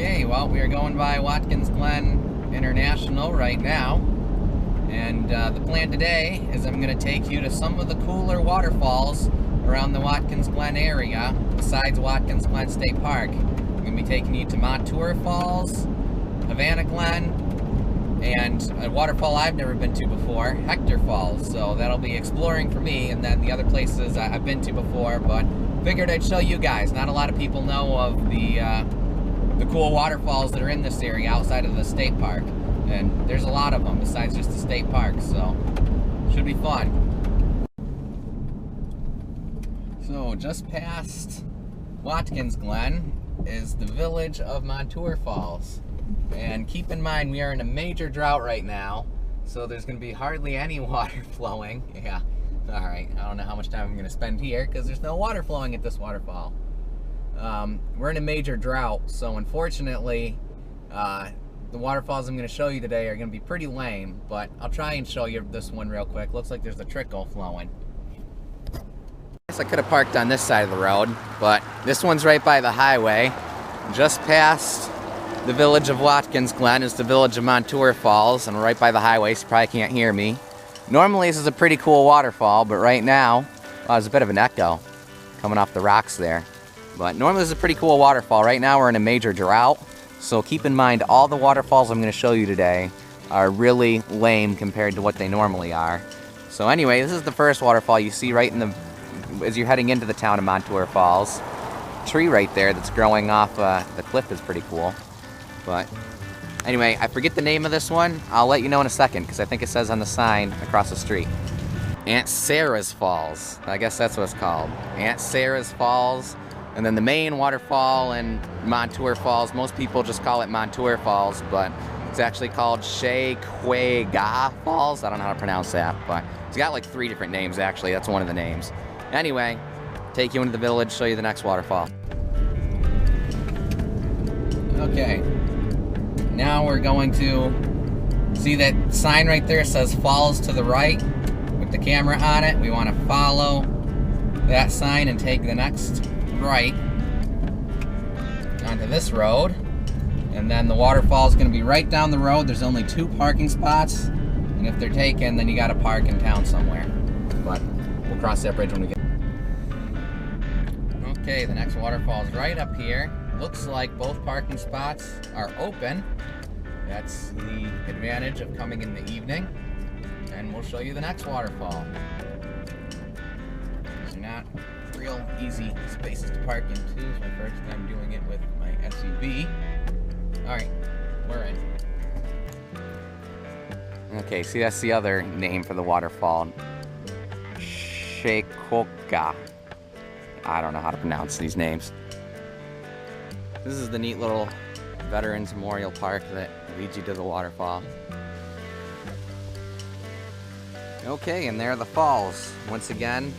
Okay, well, we are going by Watkins Glen International right now, and the plan today is I'm going to take you to some of the cooler waterfalls around the Watkins Glen area besides Watkins Glen State Park. I'm going to be taking you to Montour Falls, Havana Glen, and a waterfall I've never been to before, Hector Falls. So that'll be exploring for me, and then the other places I've been to before, but figured I'd show you guys. Not a lot of people know of the cool waterfalls that are in this area outside of the state park, and there's a lot of them besides just the state park, so should be fun. So just past Watkins Glen is the village of Montour Falls, and keep in mind we are in a major drought right now, so there's going to be hardly any water flowing. Yeah, alright, I don't know how much time I'm going to spend here because there's no water flowing at this waterfall. We're in a major drought, so unfortunately the waterfalls I'm going to show you today are going to be pretty lame, but I'll try and show you this one real quick. Looks like there's a trickle flowing. I guess I could have parked on this side of the road, but this one's right by the highway. Just past the village of Watkins Glen is the village of Montour Falls, and right by the highway, so you probably can't hear me. Normally this is a pretty cool waterfall, but right now, well, there's a bit of an echo coming off the rocks there. But normally this is a pretty cool waterfall. Right now we're in a major drought, so keep in mind all the waterfalls I'm going to show you today are really lame compared to what they normally are. So anyway, this is the first waterfall you see right in the, as you're heading into the town of Montour Falls. Tree right there that's growing off the cliff is pretty cool. But anyway, I forget the name of this one. I'll let you know in a second because I think it says on the sign across the street. Aunt Sarah's Falls. I guess that's what it's called. Aunt Sarah's Falls. And then the main waterfall in Montour Falls, most people just call it Montour Falls, but it's actually called Che-qua-ga Falls. I don't know how to pronounce that, but it's got like 3 different names actually. That's one of the names. Anyway, take you into the village, show you the next waterfall. Okay, now we're going to see that sign right there says falls to the right with the camera on it. We want to follow that sign and take the next right onto this road, and then the waterfall is going to be right down the road. There's only 2 parking spots, and if they're taken, then you got to park in town somewhere, but we'll cross that bridge when we get. Okay, the next waterfall is right up here. Looks like both parking spots are open. That's the advantage of coming in the evening, and we'll show you the next waterfall. These are not real easy spaces to park into. It's my first time doing it with my SUV. Alright, we're in. Okay, see, that's the other name for the waterfall. Che-qua-ga. I don't know how to pronounce these names. This is the neat little Veterans Memorial Park that leads you to the waterfall. Okay, and there are the falls. Once again,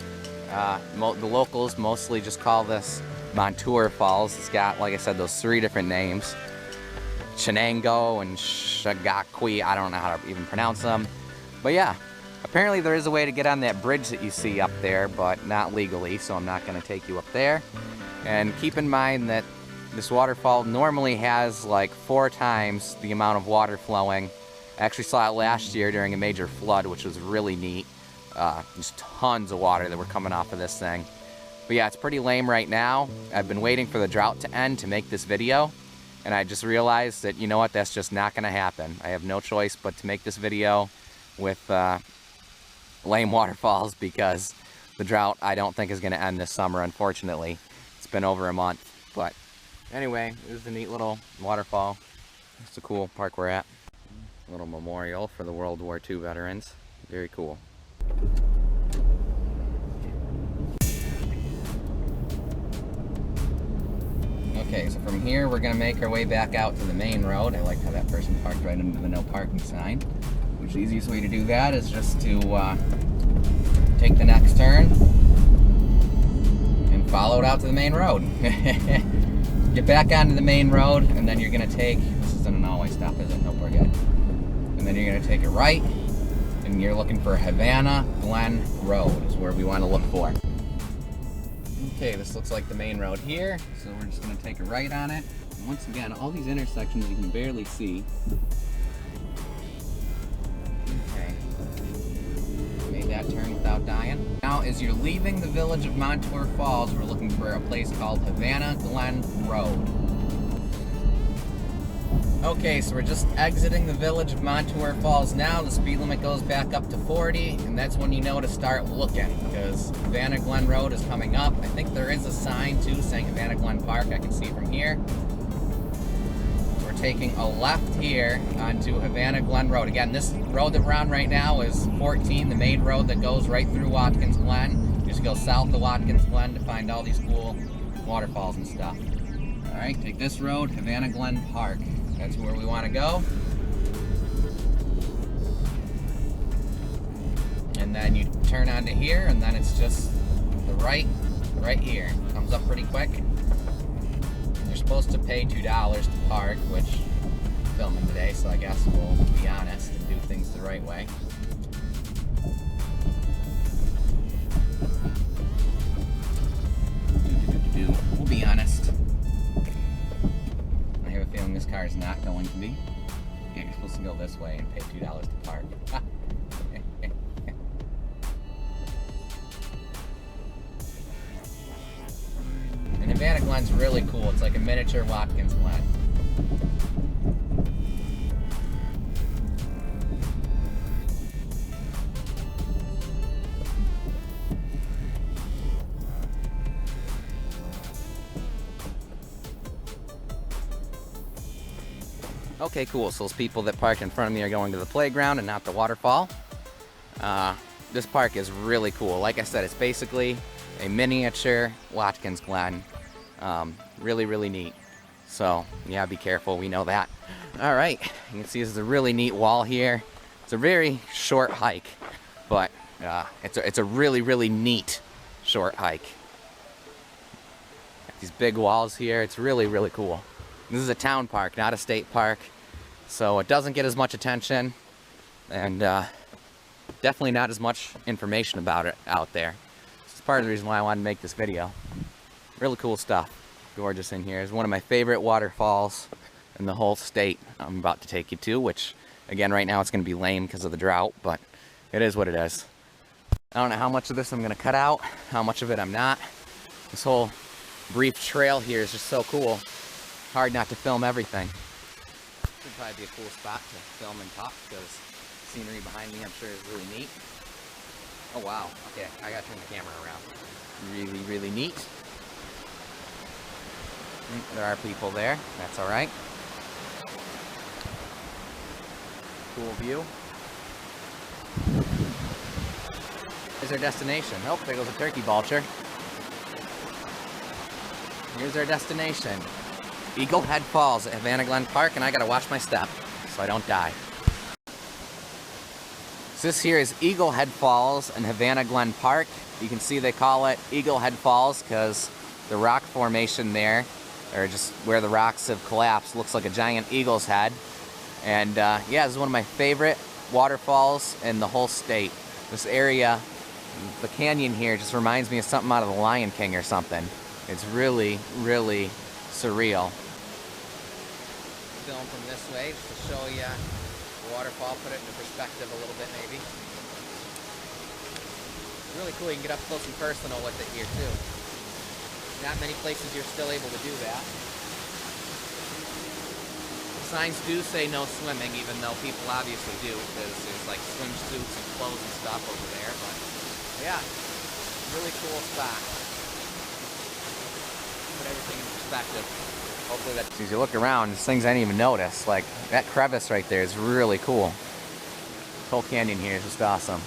the locals mostly just call this Montour Falls. It's got, like I said, those 3 different names. Chenango and Shagakwi. I don't know how to even pronounce them. But yeah, apparently there is a way to get on that bridge that you see up there, but not legally, so I'm not going to take you up there. And keep in mind that this waterfall normally has like 4 times the amount of water flowing. I actually saw it last year during a major flood, which was really neat. Just tons of water that were coming off of this thing. But yeah, it's pretty lame right now. I've been waiting for the drought to end to make this video, and I just realized that, you know what, that's just not going to happen. I have no choice but to make this video with lame waterfalls because the drought I don't think is going to end this summer, unfortunately. It's been over a month. But anyway, this is a neat little waterfall. It's a cool park we're at. A little memorial for the World War II veterans. Very cool. Okay, so from here we're going to make our way back out to the main road. I like how that person parked right under the no parking sign. Which the easiest way to do that is just to take the next turn and follow it out to the main road. Get back onto the main road, and then you're going to take, this isn't an all-way stop, is it? Nope, we're good. And then you're going to take it right, and you're looking for Havana Glen Road is where we want to look for. Okay, this looks like the main road here, so we're just going to take a right on it. Once again, all these intersections you can barely see. Okay. Made that turn without dying. Now, as you're leaving the village of Montour Falls, we're looking for a place called Havana Glen Road. Okay, so we're just exiting the village of Montour Falls now. The speed limit goes back up to 40, and that's when you know to start looking, because Havana Glen Road is coming up. I think there is a sign, too, saying Havana Glen Park. I can see it from here. We're taking a left here onto Havana Glen Road. Again, this road that we're on right now is 14, the main road that goes right through Watkins Glen. You just go south of Watkins Glen to find all these cool waterfalls and stuff. All right, take this road, Havana Glen Park. That's where we want to go. And then you turn onto here, and then it's just the right here. Comes up pretty quick. You're supposed to pay $2 to park, which I'm filming today, so I guess we'll be honest and do things the right way. We'll be honest. I have a feeling this car is not going to be. Yeah, you're supposed to go this way and pay $2 to park. And Havana Glen's really cool. It's like a miniature Watkins Glen. Okay, cool. So those people that parked in front of me are going to the playground and not the waterfall. This park is really cool. Like I said, it's basically a miniature Watkins Glen. Really, really neat. So, yeah, be careful. We know that. All right. You can see this is a really neat wall here. It's a very short hike, but it's a really, really neat short hike. Got these big walls here. It's really, really cool. This is a town park, not a state park, so it doesn't get as much attention, and definitely not as much information about it out there. This is part of the reason why I wanted to make this video. Really cool stuff. Gorgeous in here. It's one of my favorite waterfalls in the whole state I'm about to take you to, which, again, right now it's going to be lame because of the drought, but it is what it is. I don't know how much of this I'm going to cut out, how much of it I'm not. This whole brief trail here is just so cool. Hard not to film everything. Should probably be a cool spot to film and talk, because scenery behind me I'm sure is really neat. Oh wow, okay, I gotta turn the camera around. Really, really neat. There are people there, that's alright. Cool view. Here's our destination. Oh, there goes a turkey vulture. Here's our destination. Eagle Head Falls at Havana Glen Park, and I gotta watch my step so I don't die. So this here is Eagle Head Falls in Havana Glen Park. You can see they call it Eagle Head Falls because the rock formation there, or just where the rocks have collapsed, looks like a giant eagle's head. And yeah, this is one of my favorite waterfalls in the whole state. This area, the canyon here, just reminds me of something out of The Lion King or something. It's really, really surreal. Film from this way just to show you the waterfall, put it into perspective a little bit maybe. Really cool, you can get up close and personal with it here too. Not many places you're still able to do that. Signs do say no swimming, even though people obviously do, because there's like swimsuits and clothes and stuff over there, but yeah, really cool spot. Put everything in perspective. Hopefully that, as you look around, there's things I didn't even notice. Like that crevice right there is really cool. This whole canyon here is just awesome.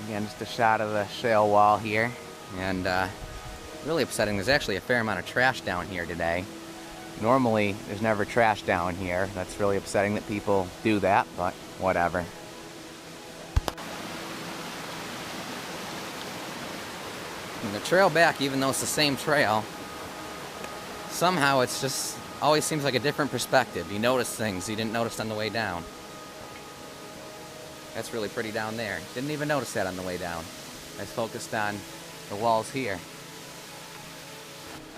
Again, just a shot of the shale wall here, and really upsetting. There's actually a fair amount of trash down here today. Normally, there's never trash down here. That's really upsetting that people do that, but whatever. And the trail back, even though it's the same trail, somehow it's just always seems like a different perspective. You notice things you didn't notice on the way down. That's really pretty down there. Didn't even notice that on the way down. I was focused on the walls here.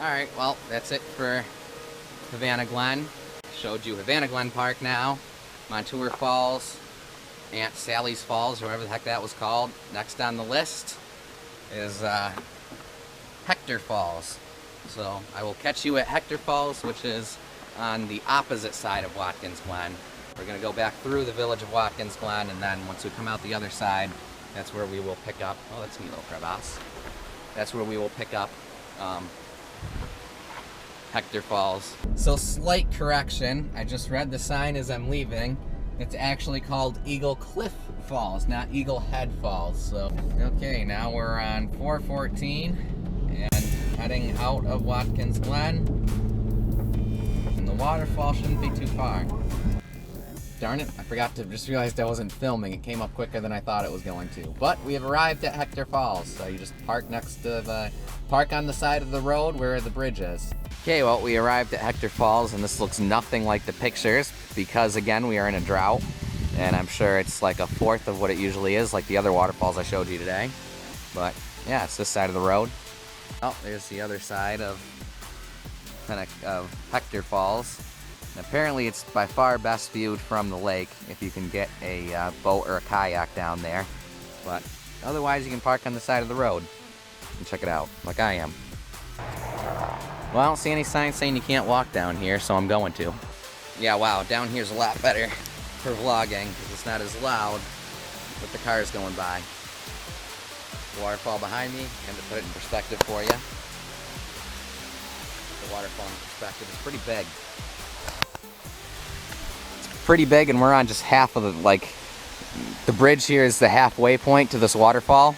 Alright, well, that's it for Havana Glen. Showed you Havana Glen Park now, Montour Falls, Aunt Sally's Falls, or whatever the heck that was called. Next on the list is Hector Falls. So I will catch you at Hector Falls, which is on the opposite side of Watkins Glen. We're going to go back through the village of Watkins Glen, and then once we come out the other side, that's where we will pick up, oh, that's a neat little crevasse. That's where we will pick up Hector Falls. So slight correction, I just read the sign as I'm leaving. It's actually called Eagle Cliff Falls, not Eagle Head Falls. So, okay, now we're on 414 and heading out of Watkins Glen. And the waterfall shouldn't be too far. Darn it, I forgot to, just realized I wasn't filming. It came up quicker than I thought it was going to. But we have arrived at Hector Falls. So you just park next to the, park on the side of the road where the bridge is. Okay, well, we arrived at Hector Falls, and this looks nothing like the pictures because, again, we are in a drought, and I'm sure it's like a fourth of what it usually is, like the other waterfalls I showed you today. But yeah, it's this side of the road. Oh, there's the other side of Hector Falls. And apparently, it's by far best viewed from the lake if you can get a boat or a kayak down there. But otherwise, you can park on the side of the road and check it out, like I am. Well, I don't see any signs saying you can't walk down here, so I'm going to. Yeah, wow, down here's a lot better for vlogging because it's not as loud with the cars going by. The waterfall behind me, and to put it in perspective for you. The waterfall in perspective is pretty big. It's pretty big, and we're on just half of the, like, the bridge here is the halfway point to this waterfall.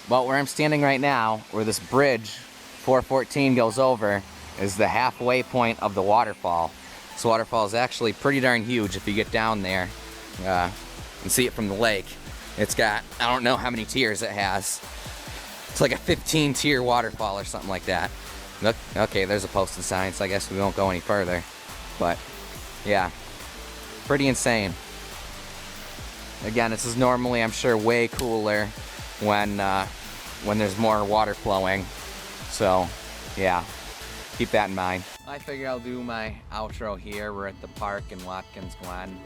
But where I'm standing right now, where this bridge 414 goes over, is the halfway point of the waterfall. This waterfall is actually pretty darn huge if you get down there and see it from the lake. It's got, I don't know how many tiers it has. It's like a 15-tier waterfall or something like that. Look, okay, there's a posted sign, so I guess we won't go any further. But yeah, pretty insane. Again, this is normally, I'm sure, way cooler when there's more water flowing. So, yeah, keep that in mind. I figure I'll do my outro here. We're at the park in Watkins Glen.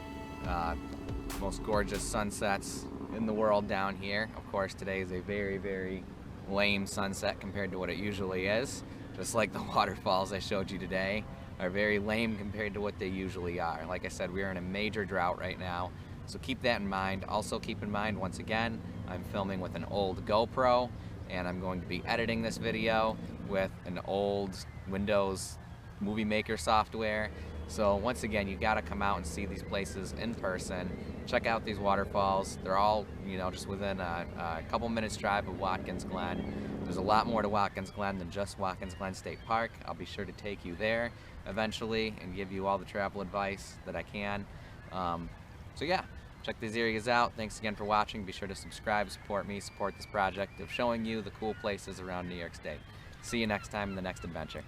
Most gorgeous sunsets in the world down here. Of course, today is a very, very lame sunset compared to what it usually is. Just like the waterfalls I showed you today are very lame compared to what they usually are. Like I said, we are in a major drought right now. So keep that in mind. Also keep in mind, once again, I'm filming with an old GoPro, and I'm going to be editing this video with an old Windows Movie Maker software. So once again, you gotta come out and see these places in person. Check out these waterfalls. They're all, you know, just within a couple minutes drive of Watkins Glen. There's a lot more to Watkins Glen than just Watkins Glen State Park. I'll be sure to take you there eventually and give you all the travel advice that I can. So yeah, check these areas out. Thanks again for watching. Be sure to subscribe, support me, support this project of showing you the cool places around New York State. See you next time in the next adventure.